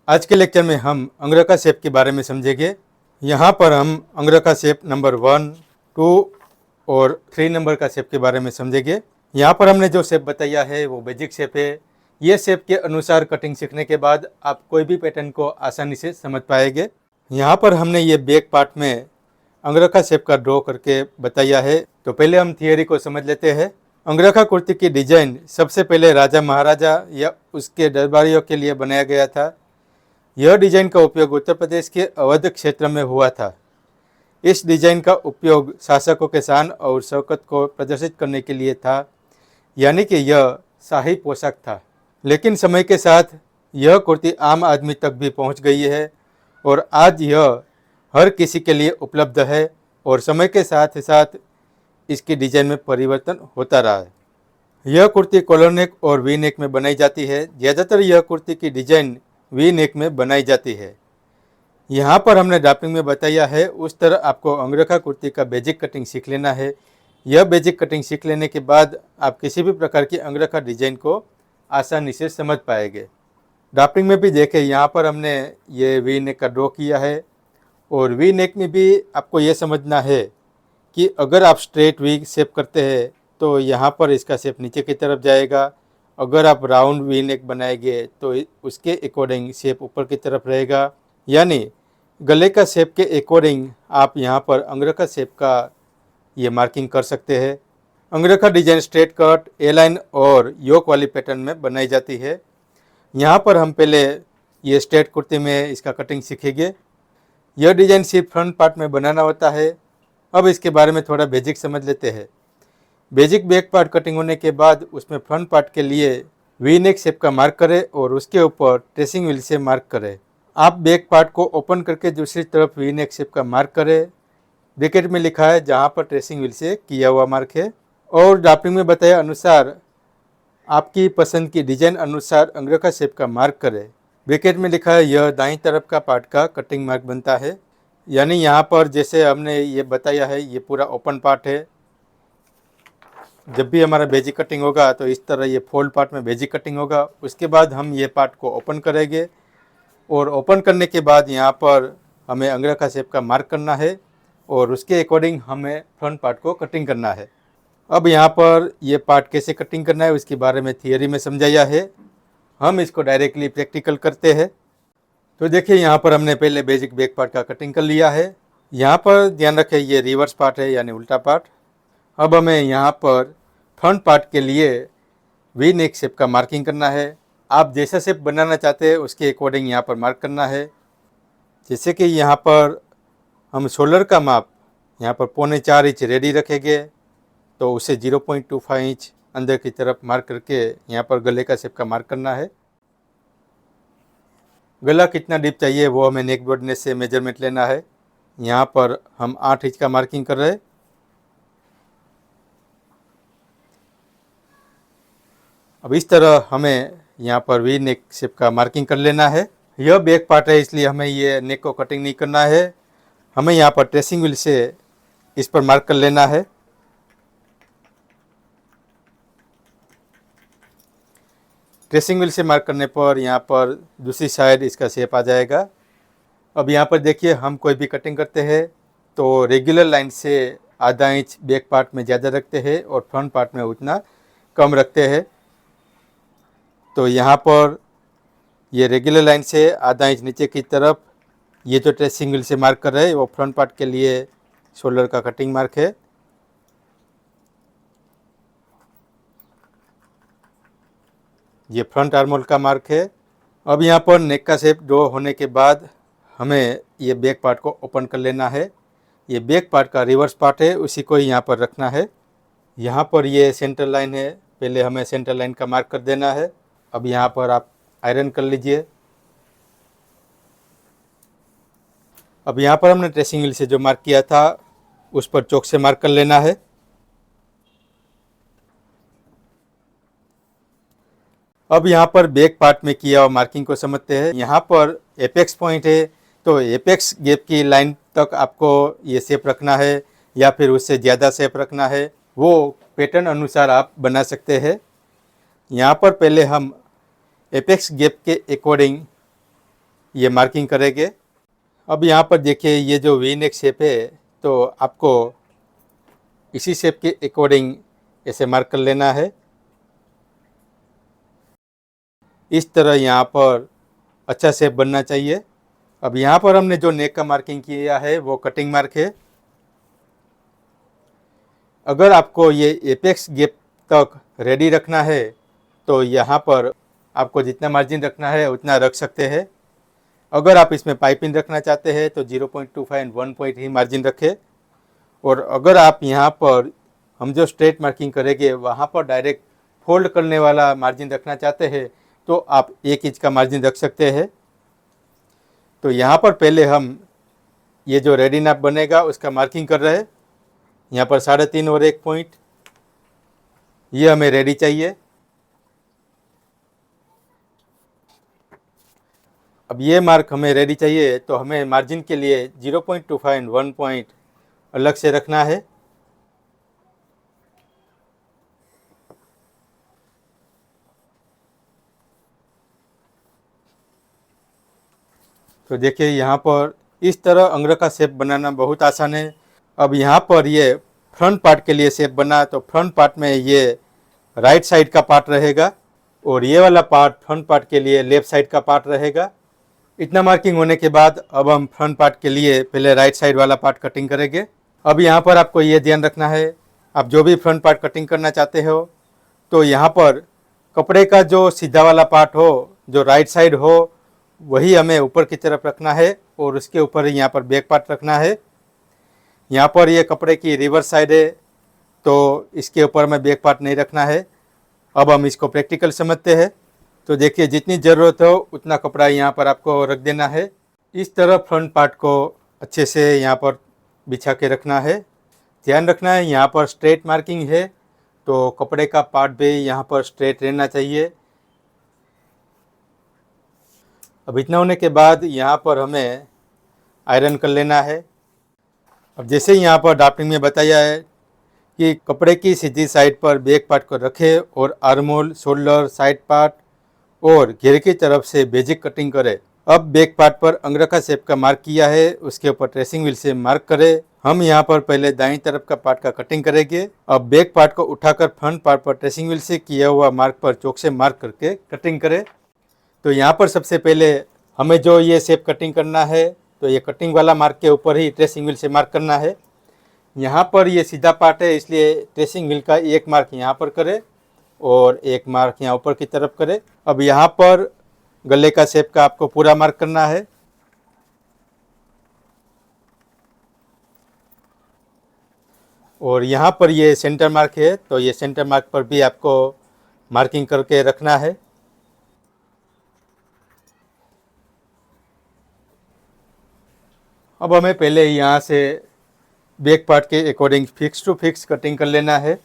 आज के लेक्चर में हम अंगरखा शेप के बारे में समझेंगे। यहाँ पर हम अंगरखा शेप नंबर 1, 2 और 3 नंबर का शेप के बारे में समझेंगे। यहाँ पर हमने जो शेप बताया है वो बेसिक शेप है। ये शेप के अनुसार कटिंग सीखने के बाद आप कोई भी पैटर्न को आसानी से समझ पाएंगे। यहाँ पर हमने ये बैक पार्ट में अंगरखा शेप का ड्रॉ करके बताया है। तो पहले हम थियोरी को समझ लेते हैं। अंगरखा कुर्ती की डिजाइन सबसे पहले राजा महाराजा या उसके दरबारियों के लिए बनाया गया था। यह डिजाइन का उपयोग उत्तर प्रदेश के अवध क्षेत्र में हुआ था। इस डिजाइन का उपयोग शासकों के शान और शौकत को प्रदर्शित करने के लिए था, यानी कि यह शाही पोशाक था। लेकिन समय के साथ यह कुर्ती आम आदमी तक भी पहुंच गई है और आज यह हर किसी के लिए उपलब्ध है और समय के साथ साथ इसकी डिजाइन में परिवर्तन होता रहा है। यह कुर्ती कॉलर नेक और वी नेक में बनाई जाती है। ज़्यादातर यह कुर्ती की डिजाइन वी नेक में बनाई जाती है। यहाँ पर हमने ड्राफ्टिंग में बताया है उस तरह आपको अंगरखा कुर्ती का बेसिक कटिंग सीख लेना है। यह बेसिक कटिंग सीख लेने के बाद आप किसी भी प्रकार की अंगरखा डिजाइन को आसानी से समझ पाएंगे। ड्राफ्टिंग में भी देखें, यहाँ पर हमने ये वी नेक का ड्रॉ किया है और वी नेक में भी आपको ये समझना है कि अगर आप स्ट्रेट वी शेप करते हैं तो यहाँ पर इसका शेप नीचे की तरफ जाएगा। अगर आप राउंड वी नेक बनाएंगे तो उसके अकॉर्डिंग शेप ऊपर की तरफ रहेगा, यानी गले का शेप के अकॉर्डिंग आप यहाँ पर अंगरखा शेप का ये मार्किंग कर सकते हैं। अंगरखा डिजाइन स्ट्रेट कट, ए लाइन और योक वाली पैटर्न में बनाई जाती है। यहाँ पर हम पहले ये स्ट्रेट कुर्ती में इसका कटिंग सीखेंगे। यह डिजाइन सिर्फ फ्रंट पार्ट में बनाना होता है। अब इसके बारे में थोड़ा बेसिक समझ लेते हैं। बेसिक बैक पार्ट कटिंग होने के बाद उसमें फ्रंट पार्ट के लिए वी नेक शेप का मार्क करें और उसके ऊपर ट्रेसिंग व्हील से मार्क करें। आप बैक पार्ट को ओपन करके दूसरी तरफ वी नेक शेप का मार्क करें। ब्रैकेट में लिखा है जहां पर ट्रेसिंग व्हील से किया हुआ मार्क है। और ड्राफ्टिंग में बताया अनुसार आपकी पसंद की डिजाइन अनुसार अंगरखा शेप का मार्क करें। ब्रैकेट में लिखा है यह दाईं तरफ का पार्ट का कटिंग मार्क बनता है, यानी यहाँ पर जैसे हमने ये बताया है ये पूरा ओपन पार्ट है। जब भी हमारा बेसिक कटिंग होगा तो इस तरह ये फोल्ड पार्ट में बेसिक कटिंग होगा। उसके बाद हम ये पार्ट को ओपन करेंगे और ओपन करने के बाद यहाँ पर हमें अंगरखा शेप का मार्क करना है और उसके अकॉर्डिंग हमें फ्रंट पार्ट को कटिंग करना है। अब यहाँ पर ये पार्ट कैसे कटिंग करना है उसके बारे में थियोरी में समझाया है। हम इसको डायरेक्टली प्रैक्टिकल करते हैं। तो देखिए, यहाँ पर हमने पहले बेसिक बैक पार्ट का कटिंग कर लिया है। यहाँ पर ध्यान रखें ये रिवर्स पार्ट है यानी उल्टा पार्ट। अब हमें यहाँ पर फ्रंट पार्ट के लिए वी नेक शेप का मार्किंग करना है। आप जैसा शेप बनाना चाहते हैं उसके अकॉर्डिंग यहाँ पर मार्क करना है। जैसे कि यहाँ पर हम शोल्डर का माप यहाँ पर 3.25 इंच रेडी रखेंगे तो उसे 0.25 इंच अंदर की तरफ मार्क करके यहाँ पर गले का शेप का मार्क करना है। गला कितना डीप चाहिए वो हमें नेक ब्रॉडनेस से मेजरमेंट लेना है। यहाँ पर हम 8 इंच का मार्किंग कर रहे हैं। अब इस तरह हमें यहाँ पर वी नेक शेप का मार्किंग कर लेना है। यह बैक पार्ट है इसलिए हमें ये नेक को कटिंग नहीं करना है। हमें यहाँ पर ट्रेसिंग व्हील से इस पर मार्क कर लेना है। ट्रेसिंग व्हील से मार्क करने पर यहाँ पर दूसरी साइड इसका शेप आ जाएगा। अब यहाँ पर देखिए, हम कोई भी कटिंग करते हैं तो रेगुलर लाइन से आधा इंच बैक पार्ट में ज़्यादा रखते हैं और फ्रंट पार्ट में उतना कम रखते हैं। तो यहाँ पर ये रेगुलर लाइन से आधा इंच नीचे की तरफ ये जो ट्रेसिंग व्हील से मार्क कर रहे हैं वो फ्रंट पार्ट के लिए शोल्डर का कटिंग मार्क है। ये फ्रंट आर्महोल का मार्क है। अब यहाँ पर नेक का शेप ड्रॉ होने के बाद हमें ये बैक पार्ट को ओपन कर लेना है। ये बैक पार्ट का रिवर्स पार्ट है, उसी को ही यहाँ पर रखना है। यहाँ पर ये सेंटर लाइन है, पहले हमें सेंटर लाइन का मार्क कर देना है। अब यहाँ पर आप आयरन कर लीजिए। अब यहाँ पर हमने ट्रेसिंग व्हील से जो मार्क किया था उस पर चॉक से मार्क कर लेना है। अब यहाँ पर बैक पार्ट में किया हुआ मार्किंग को समझते हैं। यहाँ पर एपेक्स पॉइंट है तो एपेक्स गैप की लाइन तक आपको ये शेप रखना है या फिर उससे ज़्यादा शेप रखना है, वो पैटर्न अनुसार आप बना सकते हैं। यहाँ पर पहले हम एपेक्स गैप के अकॉर्डिंग ये मार्किंग करेंगे। अब यहाँ पर देखिए ये जो वी नेक शेप है, तो आपको इसी शेप के अकॉर्डिंग ऐसे मार्क कर लेना है। इस तरह यहाँ पर अच्छा शेप बनना चाहिए। अब यहाँ पर हमने जो नेक का मार्किंग किया है वो कटिंग मार्क है। अगर आपको ये एपेक्स गैप तक रेडी रखना है तो यहाँ पर आपको जितना मार्जिन रखना है उतना रख सकते हैं। अगर आप इसमें पाइपिंग रखना चाहते हैं तो 0.25 एंड 1 पॉइंट ही मार्जिन रखें। और अगर आप यहाँ पर हम जो स्ट्रेट मार्किंग करेंगे वहाँ पर डायरेक्ट फोल्ड करने वाला मार्जिन रखना चाहते हैं तो आप 1 इंच का मार्जिन रख सकते हैं। तो यहाँ पर पहले हम ये जो रेडी नाप बनेगा उसका मार्किंग कर रहे हैं। यहाँ पर 3.5 और 1 पॉइंट ये हमें रेडी चाहिए। अब ये मार्क हमें रेडी चाहिए तो हमें मार्जिन के लिए 0.25 एंड 1 पॉइंट अलग से रखना है। तो देखिए यहाँ पर इस तरह अंग्र का शेप बनाना बहुत आसान है। अब यहाँ पर ये फ्रंट पार्ट के लिए शेप बना तो फ्रंट पार्ट में ये राइट साइड का पार्ट रहेगा और ये वाला पार्ट फ्रंट पार्ट के लिए लेफ्ट साइड का पार्ट रहेगा। इतना मार्किंग होने के बाद अब हम फ्रंट पार्ट के लिए पहले राइट साइड वाला पार्ट कटिंग करेंगे। अब यहाँ पर आपको ये ध्यान रखना है, आप जो भी फ्रंट पार्ट कटिंग करना चाहते हो तो यहाँ पर कपड़े का जो सीधा वाला पार्ट हो, जो राइट साइड हो, वही हमें ऊपर की तरफ रखना है और उसके ऊपर यहाँ पर बैक पार्ट रखना है। यहाँ पर ये कपड़े की रिवर्स साइड है तो इसके ऊपर में बैक पार्ट नहीं रखना है। अब हम इसको प्रैक्टिकल समझते हैं। तो देखिए जितनी ज़रूरत हो उतना कपड़ा यहाँ पर आपको रख देना है। इस तरह फ्रंट पार्ट को अच्छे से यहाँ पर बिछा के रखना है। ध्यान रखना है यहाँ पर स्ट्रेट मार्किंग है तो कपड़े का पार्ट भी यहाँ पर स्ट्रेट रहना चाहिए। अब इतना होने के बाद यहाँ पर हमें आयरन कर लेना है। अब जैसे यहाँ पर ड्राफ्टिंग में बताया है कि कपड़े की सीधी साइड पर बैक पार्ट को रखें और आर्महोल, शोल्डर, साइड पार्ट और घेर की तरफ से बेजिक कटिंग करें। अब बैक पार्ट पर अंगरखा शेप का मार्क किया है उसके ऊपर ट्रेसिंग व्हील से मार्क करें। हम यहाँ पर पहले दाईं तरफ का पार्ट का कटिंग करेंगे। अब बैक पार्ट को उठाकर फ्रंट पार्ट पर ट्रेसिंग व्हील से किया हुआ मार्क पर चौक से मार्क करके कटिंग करें। तो यहाँ पर सबसे पहले हमें जो ये शेप कटिंग करना है तो ये कटिंग वाला मार्क के ऊपर ही ट्रेसिंग व्हील से मार्क करना है। यहाँ पर ये सीधा पार्ट है इसलिए ट्रेसिंग व्हील का एक मार्क यहाँ पर करें और एक मार्क यहाँ ऊपर की तरफ करें। अब यहाँ पर गले का शेप का आपको पूरा मार्क करना है। और यहाँ पर ये सेंटर मार्क है तो ये सेंटर मार्क पर भी आपको मार्किंग करके रखना है। अब हमें पहले यहाँ से बैक पार्ट के according fix to fix cutting कर लेना है।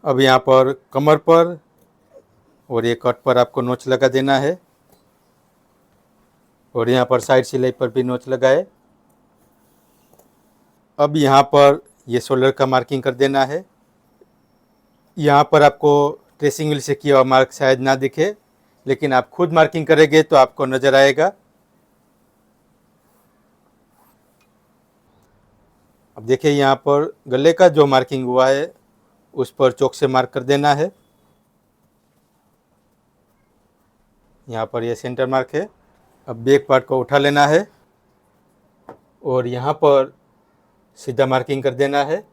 अब यहाँ पर कमर पर और ये कट पर आपको नोच लगा देना है और यहाँ पर साइड सिलाई पर भी नोच लगाए। अब यहाँ पर ये शोल्डर का मार्किंग कर देना है। यहाँ पर आपको ट्रेसिंग व्हील से किया हुआ मार्क शायद ना दिखे लेकिन आप खुद मार्किंग करेंगे तो आपको नज़र आएगा। अब देखिए यहाँ पर गले का जो मार्किंग हुआ है उस पर चौक से मार्क कर देना है। यहाँ पर ये सेंटर मार्क है। अब बैक पार्ट को उठा लेना है और यहाँ पर सीधा मार्किंग कर देना है।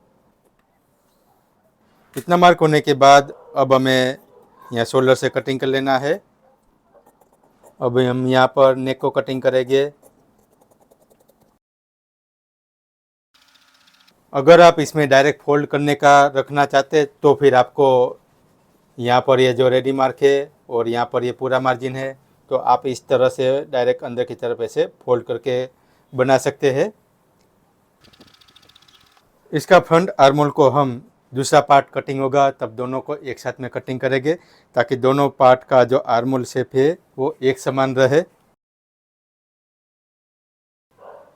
इतना मार्क होने के बाद अब हमें यहाँ शोल्डर से कटिंग कर लेना है। अब हम यहाँ पर नेक को कटिंग करेंगे। अगर आप इसमें डायरेक्ट फोल्ड करने का रखना चाहते तो फिर आपको यहाँ पर ये जो रेडी मार्क है और यहाँ पर ये पूरा मार्जिन है तो आप इस तरह से डायरेक्ट अंदर की तरफ ऐसे फोल्ड करके बना सकते हैं। इसका फ्रंट आर्महोल को हम दूसरा पार्ट कटिंग होगा तब दोनों को एक साथ में कटिंग करेंगे ताकि दोनों पार्ट का जो आर्महोल शेप है वो एक समान रहे।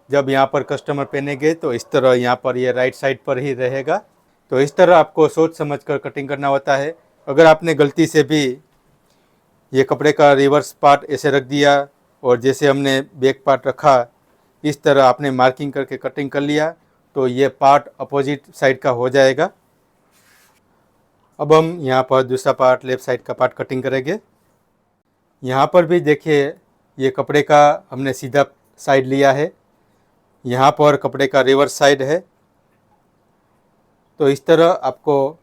जब यहाँ पर कस्टमर पहनेंगे तो इस तरह यहाँ पर ये राइट साइड पर ही रहेगा। तो इस तरह आपको सोच समझ कर कटिंग करना होता है। अगर आपने गलती से भी ये कपड़े का रिवर्स पार्ट ऐसे रख दिया और जैसे हमने बैक पार्ट रखा इस तरह आपने मार्किंग करके कटिंग कर लिया तो ये पार्ट अपोजिट साइड का हो जाएगा। अब हम यहाँ पर दूसरा पार्ट लेफ़्ट साइड का पार्ट कटिंग करेंगे। यहाँ पर भी देखिए ये कपड़े का हमने सीधा साइड लिया है, यहाँ पर कपड़े का रिवर्स साइड है। तो इस तरह आपको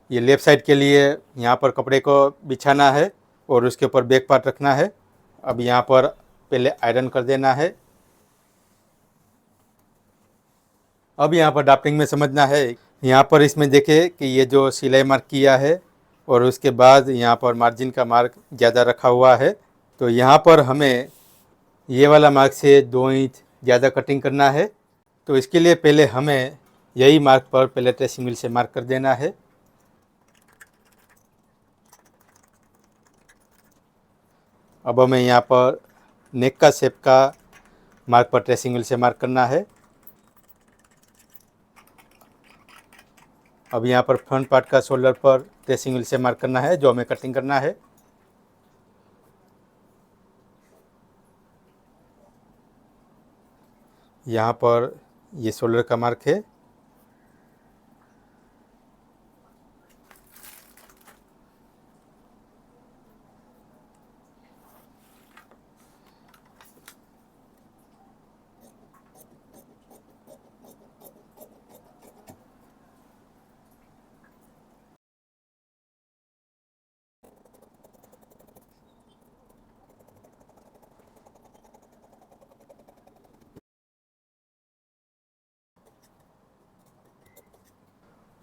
ये लेफ़्ट साइड के लिए यहाँ पर कपड़े को बिछाना है और उसके ऊपर बैक पार्ट रखना है। अब यहाँ पर पहले आयरन कर देना है। अब यहाँ पर ड्राफ्टिंग में समझना है, यहाँ पर इसमें देखें कि ये जो सिलाई मार्क किया है और उसके बाद यहाँ पर मार्जिन का मार्क ज़्यादा रखा हुआ है। तो यहाँ पर हमें ये वाला मार्क से 2 इंच ज़्यादा कटिंग करना है। तो इसके लिए पहले हमें यही मार्क पर पहले ट्रेसिंग व्हील से मार्क कर देना है। अब हमें यहाँ पर नेक का शेप का मार्क पर ट्रेसिंग व्हील से मार्क करना है। अब यहाँ पर फ्रंट पार्ट का शोल्डर पर ट्रेसिंग व्हील से मार्क करना है जो हमें कटिंग करना है। यहाँ पर ये शोल्डर का मार्क है।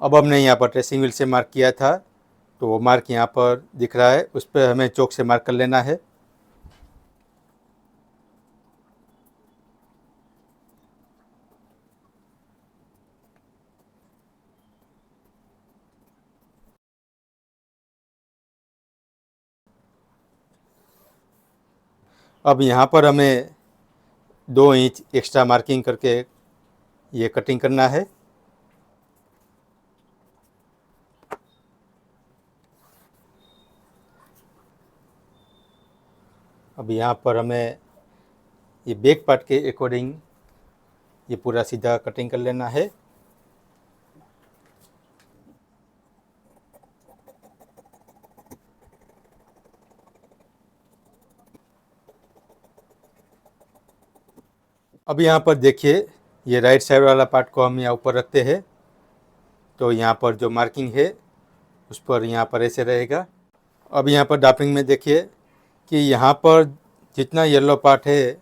अब हमने यहाँ पर ट्रेसिंग व्हील से मार्क किया था तो वो मार्क यहाँ पर दिख रहा है, उस पर हमें चॉक से मार्क कर लेना है। अब यहाँ पर हमें 2 इंच एक्स्ट्रा मार्किंग करके ये कटिंग करना है। अब यहाँ पर हमें ये बैक पार्ट के अकॉर्डिंग ये पूरा सीधा कटिंग कर लेना है। अब यहाँ पर देखिए ये राइट साइड वाला पार्ट को हम यहाँ ऊपर रखते हैं तो यहाँ पर जो मार्किंग है उस पर यहाँ पर ऐसे रहेगा। अब यहाँ पर ड्राफ्टिंग में देखिए कि यहाँ पर जितना येलो पार्ट है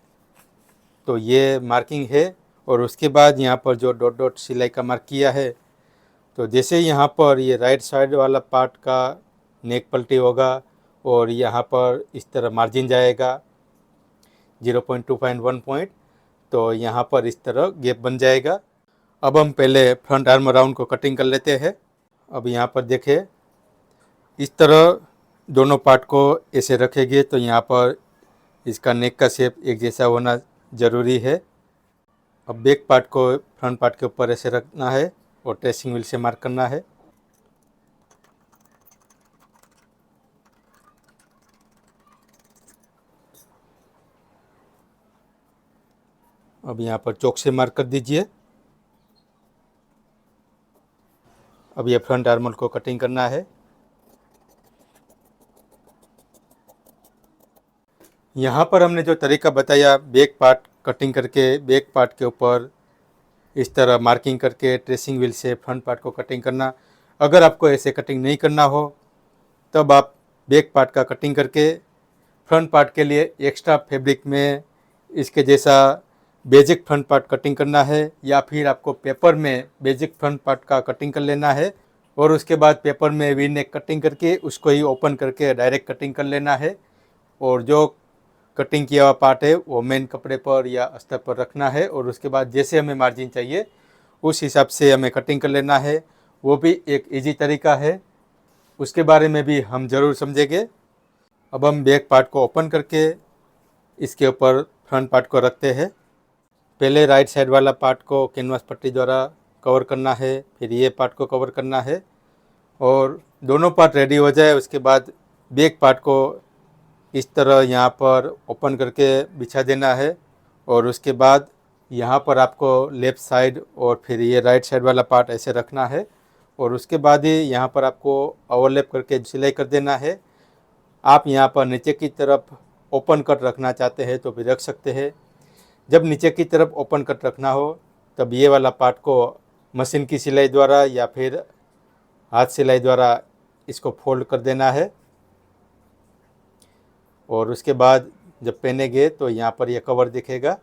तो ये मार्किंग है और उसके बाद यहाँ पर जो डॉट डॉट सिलाई का मार्क किया है तो जैसे यहाँ पर ये राइट साइड वाला पार्ट का नेक पलटी होगा और यहाँ पर इस तरह मार्जिन जाएगा 0.25 1 पॉइंट, तो यहाँ पर इस तरह गैप बन जाएगा। अब हम पहले फ्रंट आर्म राउंड को कटिंग कर लेते हैं। अब यहाँ पर देखें इस तरह दोनों पार्ट को ऐसे रखेंगे तो यहाँ पर इसका नेक का शेप एक जैसा होना ज़रूरी है। अब बैक पार्ट को फ्रंट पार्ट के ऊपर ऐसे रखना है और ट्रेसिंग व्हील से मार्क करना है। अब यहाँ पर चॉक से मार्क कर दीजिए। अब ये फ्रंट आर्मल को कटिंग करना है। यहाँ पर हमने जो तरीका बताया बैक पार्ट कटिंग करके बैक पार्ट के ऊपर इस तरह मार्किंग करके ट्रेसिंग व्हील से फ्रंट पार्ट को कटिंग करना, अगर आपको ऐसे कटिंग नहीं करना हो तब आप बैक पार्ट का कटिंग करके फ्रंट पार्ट के लिए एक्स्ट्रा फैब्रिक में इसके जैसा बेसिक फ्रंट पार्ट कटिंग करना है या फिर आपको पेपर में बेसिक फ्रंट पार्ट का कटिंग कर लेना है और उसके बाद पेपर में वी नेक कटिंग करके उसको ही ओपन करके डायरेक्ट कटिंग कर लेना है और जो कटिंग किया हुआ पार्ट है वो मेन कपड़े पर या अस्तर पर रखना है और उसके बाद जैसे हमें मार्जिन चाहिए उस हिसाब से हमें कटिंग कर लेना है। वो भी एक इजी तरीका है, उसके बारे में भी हम ज़रूर समझेंगे। अब हम बैक पार्ट को ओपन करके इसके ऊपर फ्रंट पार्ट को रखते हैं। पहले राइट साइड वाला पार्ट को कैनवास पट्टी द्वारा कवर करना है, फिर ये पार्ट को कवर करना है और दोनों पार्ट रेडी हो जाए उसके बाद बैक पार्ट को इस तरह यहाँ पर ओपन करके बिछा देना है और उसके बाद यहाँ पर आपको लेफ़्ट साइड और फिर ये राइट साइड वाला पार्ट ऐसे रखना है और उसके बाद ही यहाँ पर आपको ओवरलैप करके सिलाई कर देना है। आप यहाँ पर नीचे की तरफ ओपन कट रखना चाहते हैं तो भी रख सकते हैं। जब नीचे की तरफ ओपन कट रखना हो तब ये वाला पार्ट को मशीन की सिलाई द्वारा या फिर हाथ सिलाई द्वारा इसको फोल्ड कर देना है और उसके बाद जब पहनेंगे तो यहाँ पर यह कवर दिखेगा।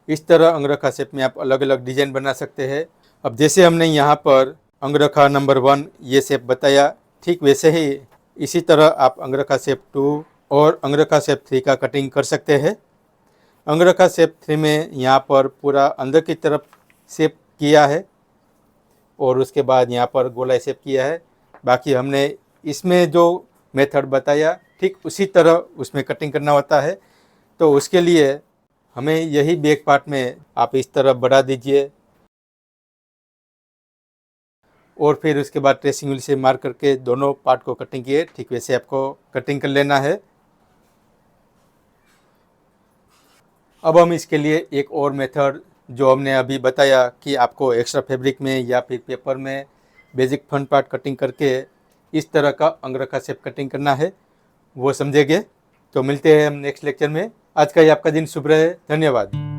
इस तरह अंगरखा शेप में आप अलग अलग डिज़ाइन बना सकते हैं। अब जैसे हमने यहाँ पर अंगरखा नंबर 1 ये शेप बताया, ठीक वैसे ही इसी तरह आप अंगरखा शेप 2 और अंगरखा शेप 3 का कटिंग कर सकते हैं। अंगरखा शेप 3 में यहाँ पर पूरा अंदर की तरफ शेप किया है और उसके बाद यहाँ पर गोलाई शेप किया है। बाकी हमने इसमें जो मेथड बताया ठीक उसी तरह उसमें कटिंग करना होता है। तो उसके लिए हमें यही बैक पार्ट में आप इस तरह बढ़ा दीजिए और फिर उसके बाद ट्रेसिंग व्हील से मार्क करके दोनों पार्ट को कटिंग किए, ठीक वैसे आपको कटिंग कर लेना है। अब हम इसके लिए एक और मेथड जो हमने अभी बताया कि आपको एक्स्ट्रा फैब्रिक में या फिर पेपर में बेसिक फ्रंट पार्ट कटिंग करके इस तरह का अंगरखा शेप कटिंग करना है, वो समझेंगे। तो मिलते हैं हम नेक्स्ट लेक्चर में। आज का ये आपका दिन शुभ रहे। धन्यवाद।